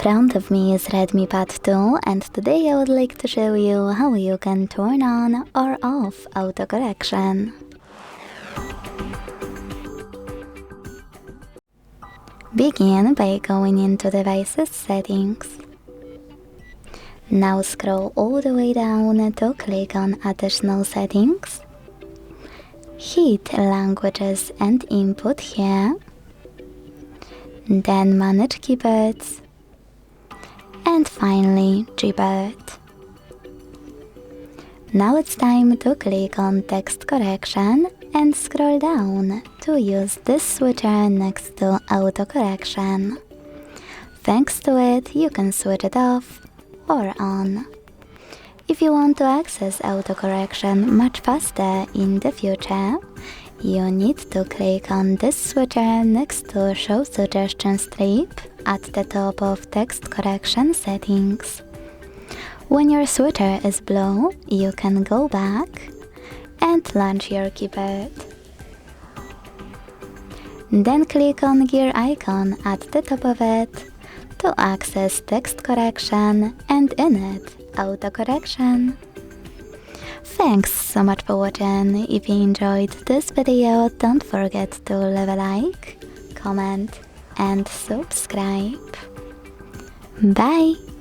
front of me is Redmi Pad 2, and today I would like to show you how you can turn on or off autocorrection. Begin by going into Devices Settings. Now scroll all the way down to click on Additional Settings. Hit Languages and Input here. Then Manage Keyboards. And finally, Gboard. Now it's time to click on Text Correction and scroll down to use this switcher next to autocorrection. Thanks to it, you can switch it off or on. If you want to access autocorrection much faster in the future, you need to click on this switcher next to Show Suggestion strip at the top of Text Correction Settings. When your switcher is blue, you can go back and launch your keyboard. Then click on gear icon at the top of it to access text correction and in it, autocorrection. Thanks so much for watching. If you enjoyed this video, don't forget to leave a like, comment and subscribe. Bye!